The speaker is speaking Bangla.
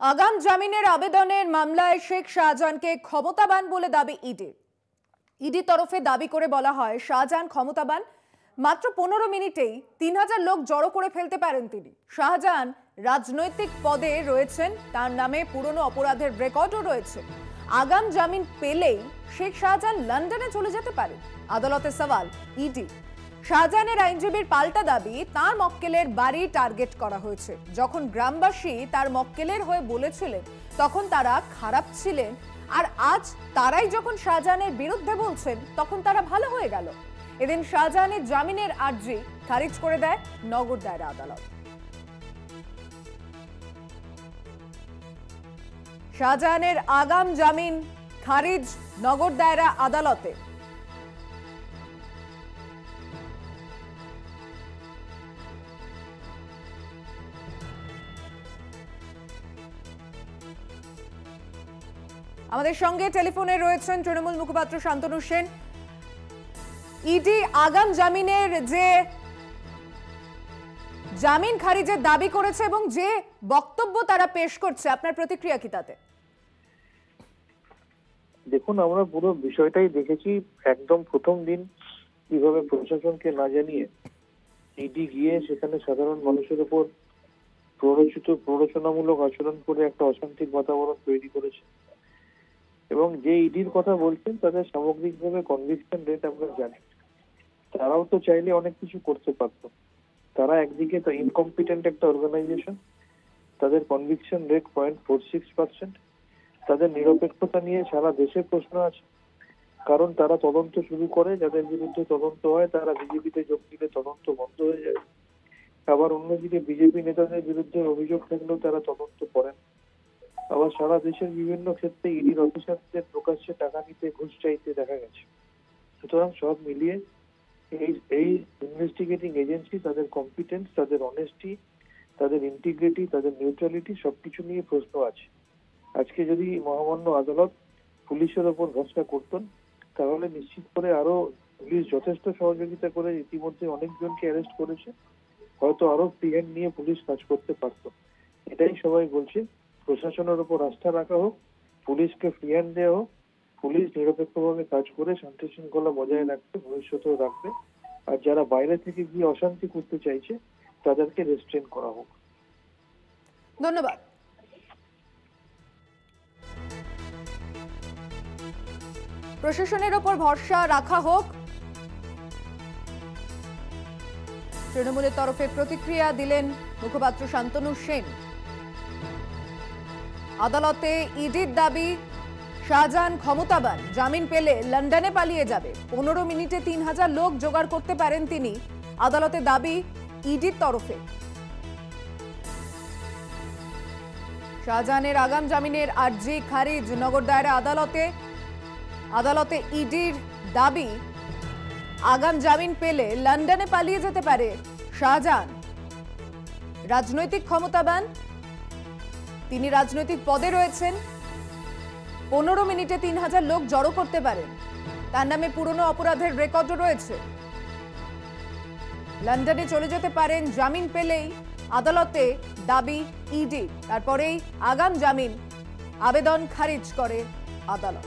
আগাম জামিনের আবেদনের মামলায় শেখ শাহজাহানকে ক্ষমতাবান বলে দাবি ইডি তরফে দাবি করে বলা হয় শাহজাহান ক্ষমতাবান। মাত্র 15 মিনিটেই 3000 লোক জড়ো করে ফেলতে পারেন তিনি। শাহজাহান রাজনৈতিক পদে রয়েছেন, তার নামে পুরনো অপরাধের রেকর্ডও রয়েছে। আগাম জামিন পেলেই শেখ শাহজাহান লন্ডনে চলে যেতে পারে। আদালতে সওয়াল ইডি। শাহজাহানের আইনজীবীর পাল্টা দাবি তার মক্কেলের বাড়ি টার্গেট করা হয়েছে। যখন গ্রামবাসী তার মক্কেলের হয়ে বলেছিলেন তখন তারা খারাপ ছিলেন, আর আজ তারাই যখন শাহজাহানের বিরুদ্ধে বলছেন তখন তারা ভালো হয়ে গেল। এদিন শাহজাহানের জামিনের আর্জি খারিজ করে দেয় নগর দায়রা আদালত। শাহজাহানের আগাম জামিন খারিজ নগর দায়রা আদালতে। আমাদের সঙ্গে টেলিফোনে রয়েছেন তৃণমূল মুখপাত্র শান্তনু সেন। ইডি আগাম জামিনের যে জামিন খারিজের দাবি করেছে এবং যে বক্তব্য তারা পেশ করছে, আপনার প্রতিক্রিয়া কি তাতে? দেখুন, আমরা পুরো বিষয়টাই দেখেছি। একদম প্রথম দিন কিভাবে প্রশাসনকে না জানিয়ে ইডি গিয়ে সেখানে সাধারণ মানুষের উপর প্ররোচনামূলক আচরণ করে একটা অশান্তির বাতাবরণ তৈরি করেছে। এবং যে ইডির কথা বলছেন তাদের সামগ্রিকভাবে কনভিকশন রেট আমরা জানি। তারাও তো চাইলে অনেক কিছু করতে পারত। তারা একদিকে তো ইনকম্পিটেন্ট একটা অর্গানাইজেশন, তাদের কনভিকশন রেট 0.46%। তাদের নিরপেক্ষতা নিয়ে সারা দেশে প্রশ্ন আছে, কারণ তারা তদন্ত শুরু করে, যাদের বিরুদ্ধে তদন্ত হয় তারা বিজেপিতে যোগ দিলে তদন্ত বন্ধ হয়ে যায়। আবার অন্যদিকে বিজেপি নেতাদের বিরুদ্ধে অভিযোগ থাকলেও তারা তদন্ত করেন। আবার সারা দেশের বিভিন্ন ক্ষেত্রে ইডির অফিসারদের প্রকাশ্যে টাকা নিতে, ঘুষ চাইতে দেখা গেছে। সুতরাং সব মিলিয়ে এই ইনভেস্টিগেটিং এজেন্সি, তাদের কম্পিটেন্স, তাদের অনেস্টি, তাদের ইন্টিগ্রিটি, তাদের নিউট্রালিটি সবকিছু নিয়ে প্রশ্ন আছে। আজকে যদি মহামান্য আদালত পুলিশের ওপর ভরসা করতেন তাহলে নিশ্চিত করে আরো পুলিশ যথেষ্ট সহযোগিতা করে ইতিমধ্যে অনেকজনকে অ্যারেস্ট করেছে, হয়তো আরো ফ্রি হ্যান্ড নিয়ে পুলিশ কাজ করতে পারত। এটাই সবাই বলছে। প্রশাসনের উপর আস্থা রাখা হোক, পুলিশকে ফ্রি হ্যান্ড দেওয়া হোক, পুলিশ নিরপেক্ষভাবে কাজ করে শান্তি শৃঙ্খলা বজায় রাখবে, ভবিষ্যতেও রাখবে। আর যারা বাইরে থেকে গিয়ে অশান্তি করতে চাইছে তাদেরকে রেস্ট্রেন করা হোক। ধন্যবাদ। প্রশাসনের ওপর ভরসা রাখা হোক, তৃণমূলের তরফে প্রতিক্রিয়া দিলেন মুখপাত্র শান্তনু সেন। আদালতে ইডির দাবি শাহজাহান ক্ষমতাবান, জামিন পেলে লন্ডনে পালিয়ে যাবে। 15 মিনিটে 3000 লোক জোগাড় করতে পারেন তিনি। আদালতে দাবি ইডির তরফে। শাহজাহানের আগাম জামিনের আর্জি খারিজ নগর দায়রা আদালতে। আদালতে ইডির দাবি আগাম জামিন পেলে লন্ডনে পালিয়ে যেতে পারে শাহজাহান। রাজনৈতিক ক্ষমতাবান, তিনি রাজনৈতিক পদে রয়েছেন। 15 মিনিটে 3000 লোক জড়ো করতে পারেন, তার নামে পুরনো অপরাধের রেকর্ডও রয়েছে। লন্ডনে চলে যেতে পারেন জামিন পেলেই। আদালতে দাবি ইডি, তারপরেই আগাম জামিন আবেদন খারিজ করে আদালত।